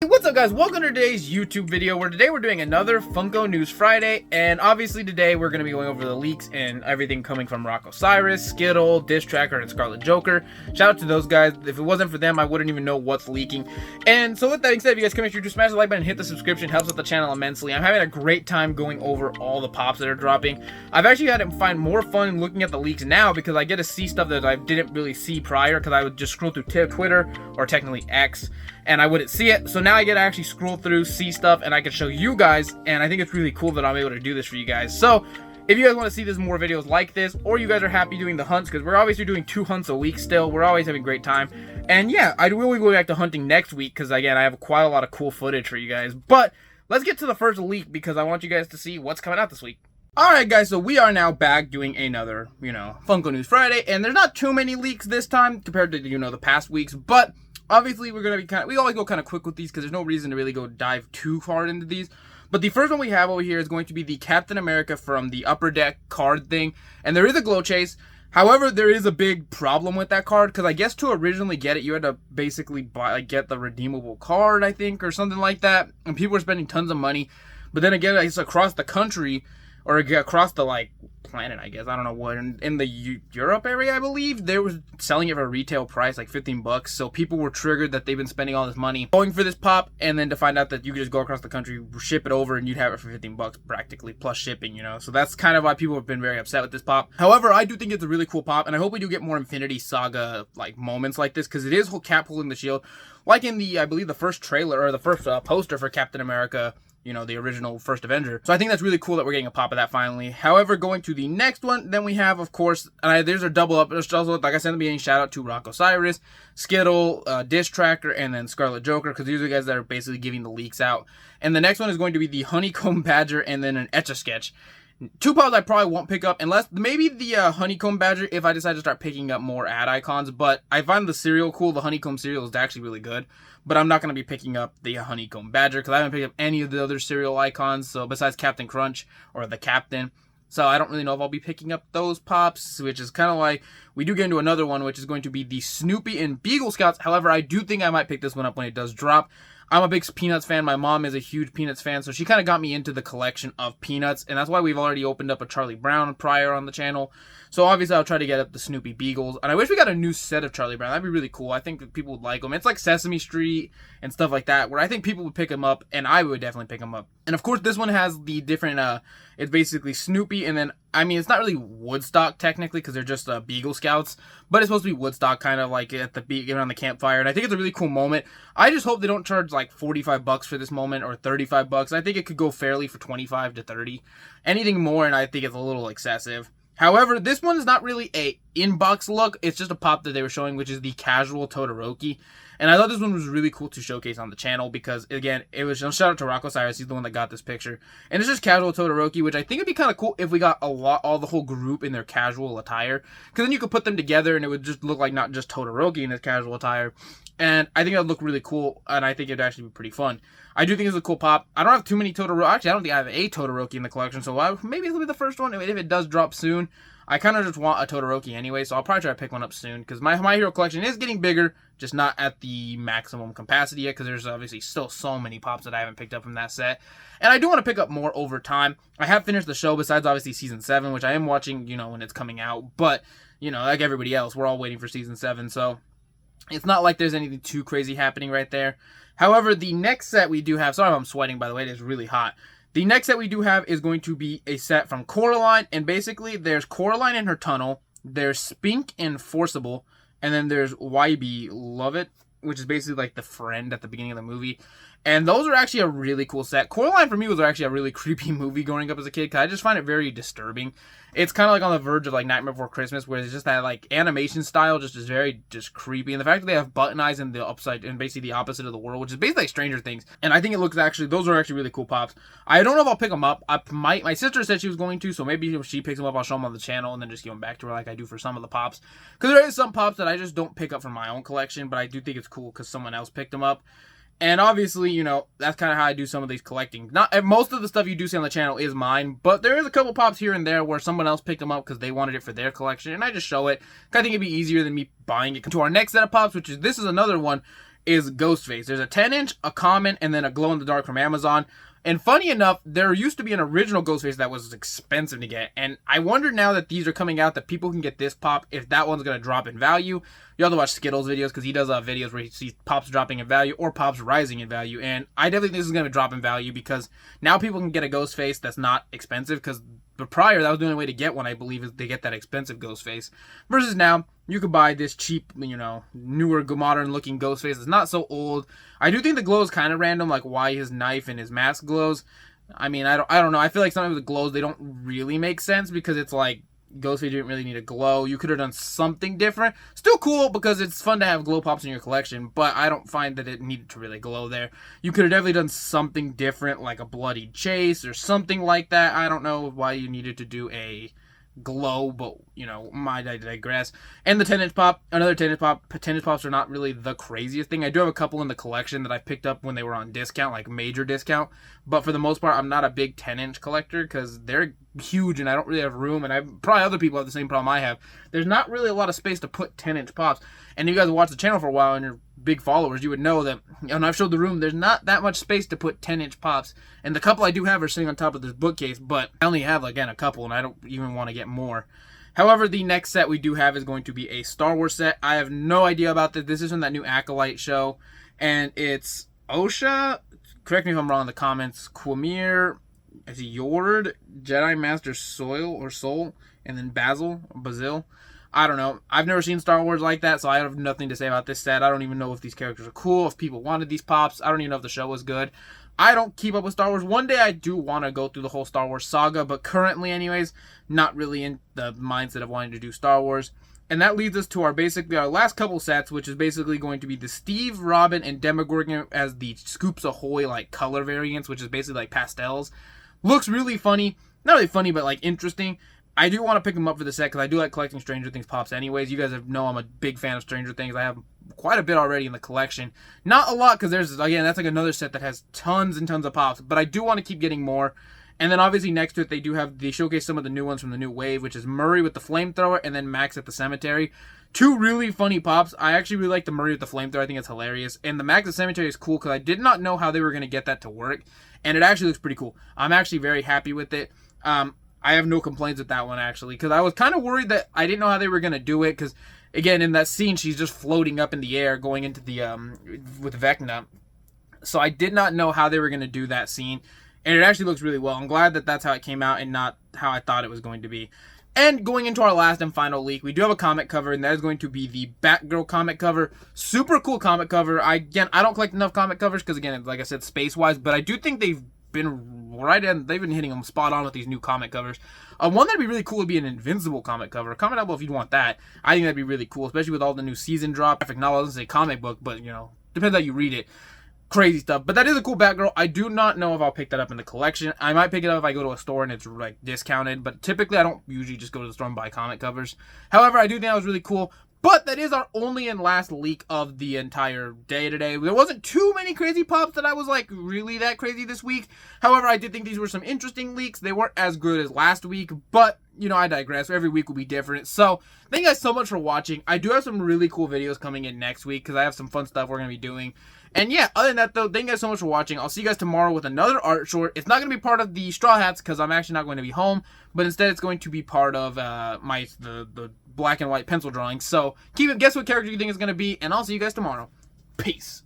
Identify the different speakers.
Speaker 1: Hey, what's up guys, welcome to today's YouTube video where today we're doing another Funko News Friday, and obviously today we're going to be going over the leaks and everything coming from Rocco Cyrus, Skittle, Diss Tracker, and Scarlet Joker. Shout out to those guys. If it wasn't for them, I wouldn't even know what's leaking. And so with that being said, if you guys come here, just smash the like button and hit the subscription. Helps with the channel immensely. I'm having a great time going over all the pops that are dropping. I've actually had to find more fun looking at the leaks now because I get to see stuff that I didn't really see prior because I would just scroll through Twitter, or technically X, and I wouldn't see it. So now I get to actually scroll through, see stuff, and I can show you guys, and I think it's really cool that I'm able to do this for you guys. So if you guys want to see more videos like this, or you guys are happy doing the hunts, because we're obviously doing 2 hunts a week still, we're always having a great time. And yeah, I will be going back to hunting next week, because again, I have quite a lot of cool footage for you guys. But let's get to the first leak, because I want you guys to see what's coming out this week. Alright guys, so we are now back doing another, Funko News Friday, and there's not too many leaks this time compared to, the past weeks, but obviously we're going to be we always go kind of quick with these because there's no reason to really go dive too hard into these. But the first one we have over here is going to be the Captain America from the Upper Deck card thing, and there is a glow chase. However, there is a big problem with that card, because I guess to originally get it, you had to basically get the redeemable card, I think, or something like that, and people were spending tons of money. But then again, it's across the country, or across the, planet, I guess, I don't know what, in the Europe area, I believe, they were selling it for a retail price, like 15 bucks, so people were triggered that they've been spending all this money going for this pop, and then to find out that you could just go across the country, ship it over, and you'd have it for 15 bucks, practically, plus shipping, so that's kind of why people have been very upset with this pop. However, I do think it's a really cool pop, and I hope we do get more Infinity Saga, moments like this, because it is Cap holding the shield, like in the, I believe, the first trailer, or the first poster for Captain America, the original first Avenger. So I think that's really cool that we're getting a pop of that finally. However, going to the next one, then we have, of course, there's a double up. There's also, like I said in the beginning, shout out to Rocco Cyrus, Skittle, Diss Tracker, and then Scarlet Joker, because these are the guys that are basically giving the leaks out. And the next one is going to be the Honeycomb Badger and then an Etch-a-Sketch. 2 pops I probably won't pick up, unless maybe the Honeycomb Badger if I decide to start picking up more ad icons. But I find the cereal cool. The Honeycomb cereal is actually really good. But I'm not going to be picking up the Honeycomb Badger because I haven't picked up any of the other cereal icons. So besides Captain Crunch or the Captain. So I don't really know if I'll be picking up those pops, which is kind of like, we do get into another one, which is going to be the Snoopy and Beagle Scouts. However, I do think I might pick this one up when it does drop. I'm a big Peanuts fan. My mom is a huge Peanuts fan, so she kind of got me into the collection of Peanuts, and that's why we've already opened up a Charlie Brown prior on the channel. So obviously I'll try to get up the Snoopy Beagles, and I wish we got a new set of Charlie Brown. That'd be really cool. I think that people would like them. It's like Sesame Street and stuff like that, where I think people would pick them up, and I would definitely pick them up. And of course, this one has the different, it's basically Snoopy, and then, I mean, it's not really Woodstock technically, because they're just Beagle Scouts, but it's supposed to be Woodstock, kind of like at the around the campfire, and I think it's a really cool moment. I just hope they don't charge like 45 bucks for this moment, or 35 bucks. I think it could go fairly for 25 to 30. Anything more, and I think it's a little excessive. However, this one is not really a inbox look. It's just a pop that they were showing, which is the Casual Todoroki. And I thought this one was really cool to showcase on the channel because, again, it was, shout out to Rocco Cyrus. He's the one that got this picture. And it's just Casual Todoroki, which I think would be kind of cool if we got all the whole group in their casual attire. Because then you could put them together and it would just look like not just Todoroki in his casual attire. And I think that would look really cool, and I think it would actually be pretty fun. I do think it's a cool pop. I don't have too many Todoroki. Actually, I don't think I have a Todoroki in the collection, so maybe it'll be the first one. If it does drop soon, I kind of just want a Todoroki anyway, so I'll probably try to pick one up soon, because my Hero collection is getting bigger, just not at the maximum capacity yet, because there's obviously still so many pops that I haven't picked up from that set. And I do want to pick up more over time. I have finished the show, besides obviously Season 7, which I am watching, when it's coming out, but, like everybody else, we're all waiting for Season 7, so it's not like there's anything too crazy happening right there. However, the next set we do have, sorry if I'm sweating, by the way, it is really hot. The next set we do have is going to be a set from Coraline, and basically there's Coraline in her tunnel, there's Spink and Forcible, and then there's YB Lovett, which is basically like the friend at the beginning of the movie. And those are actually a really cool set. Coraline for me was actually a really creepy movie growing up as a kid, because I just find it very disturbing. It's kind of like on the verge of like Nightmare Before Christmas, where it's just that like animation style just is very creepy. And the fact that they have button eyes in the upside and basically the opposite of the world, which is basically like Stranger Things. And I think it looks those are actually really cool pops. I don't know if I'll pick them up. My sister said she was going to, so maybe if she picks them up, I'll show them on the channel and then just give them back to her like I do for some of the pops. Because there is some pops that I just don't pick up from my own collection, but I do think it's cool because someone else picked them up. And obviously, that's kind of how I do some of these collecting. Most of the stuff you do see on the channel is mine, but there is a couple pops here and there where someone else picked them up because they wanted it for their collection, and I just show it. I think it'd be easier than me buying it. To our next set of pops, this is another one. is Ghostface. There's a 10-inch, a common, and then a glow-in-the-dark from Amazon. And funny enough, there used to be an original Ghostface that was expensive to get. And I wonder now that these are coming out that people can get this pop, if that one's going to drop in value. You have to watch Skittles videos because he does videos where he sees pops dropping in value or pops rising in value. And I definitely think this is going to drop in value because now people can get a Ghostface that's not expensive, because but prior, that was the only way to get one, I believe, is to get that expensive Ghostface. Versus now, you could buy this cheap, newer, modern-looking Ghostface. It's not so old. I do think the glow is kind of random, like why his knife and his mask glows. I mean, I don't know. I feel like sometimes the glows, they don't really make sense because it's like Ghostface didn't really need a glow. You could have done something different. Still cool because it's fun to have glow pops in your collection, but I don't find that it needed to really glow there. You could have definitely done something different, like a bloody chase or something like that. I don't know why you needed to do a glow, but I digress. And the 10-inch pop, another 10-inch pop. 10-inch pops are not really the craziest thing. I do have a couple in the collection that I picked up when they were on discount, like major discount, but for the most part, I'm not a big 10-inch collector because they're huge and I don't really have room, and probably other people have the same problem I have. There's not really a lot of space to put 10-inch pops, and you guys watch the channel for a while and you're big followers, you would know that, and I've showed the room, there's not that much space to put 10-inch pops, and the couple I do have are sitting on top of this bookcase, but I only have, again, a couple, and I don't even want to get more. However, the next set we do have is going to be a Star Wars set. I have no idea about this. This is from that new Acolyte show, and it's Osha, correct me if I'm wrong in the comments, Quamir, is he Yord, Jedi Master Soul, and then Basil. I don't know. I've never seen Star Wars like that, so I have nothing to say about this set. I don't even know if these characters are cool, if people wanted these pops. I don't even know if the show was good. I don't keep up with Star Wars. One day I do want to go through the whole Star Wars saga, but currently anyways, not really in the mindset of wanting to do Star Wars. And that leads us to our last couple sets, which is basically going to be the Steve, Robin, and Demogorgon as the Scoops Ahoy like color variants, which is basically like pastels. Looks really funny. Not really funny, but like interesting. I do want to pick them up for the set because I do like collecting Stranger Things pops anyways. You guys know I'm a big fan of Stranger Things. I have quite a bit already in the collection. Not a lot because that's like another set that has tons and tons of pops. But I do want to keep getting more. And then obviously next to it, they showcase some of the new ones from the new wave, which is Murray with the flamethrower and then Max at the cemetery. Two really funny pops. I actually really like the Murray with the flamethrower. I think it's hilarious. And the Max at the cemetery is cool because I did not know how they were going to get that to work. And it actually looks pretty cool. I'm actually very happy with it. I have no complaints with that one, actually, because I was kind of worried that I didn't know how they were going to do it, because, again, in that scene, she's just floating up in the air going into the, with Vecna. So I did not know how they were going to do that scene, and it actually looks really well. I'm glad that that's how it came out and not how I thought it was going to be. And going into our last and final leak, we do have a comic cover, and that is going to be the Batgirl comic cover. Super cool comic cover. I don't collect enough comic covers, because, again, like I said, space-wise, but I do think they've been they've been hitting them spot on with these new comic covers. One that'd be really cool would be an Invincible comic cover. Comment down below if you'd want that. I think that'd be really cool, especially with all the new season drop. Graphic novel, doesn't say comic book, but depends how you read it. Crazy stuff. But that is a cool Batgirl. I do not know if I'll pick that up in the collection. I might pick it up if I go to a store and it's like discounted, but typically I don't usually just go to the store and buy comic covers. However, I do think that was really cool. But that is our only and last leak of the entire day today. There wasn't too many crazy pops that I was like really that crazy this week. However, I did think these were some interesting leaks. They weren't as good as last week, but I digress. Every week will be different. So thank you guys so much for watching. I do have some really cool videos coming in next week because I have some fun stuff we're going to be doing. And yeah, other than that though, thank you guys so much for watching. I'll see you guys tomorrow with another art short. It's not going to be part of the Straw Hats because I'm actually not going to be home, but instead it's going to be part of the black and white pencil drawing. So guess what character you think is going to be, and I'll see you guys tomorrow. Peace.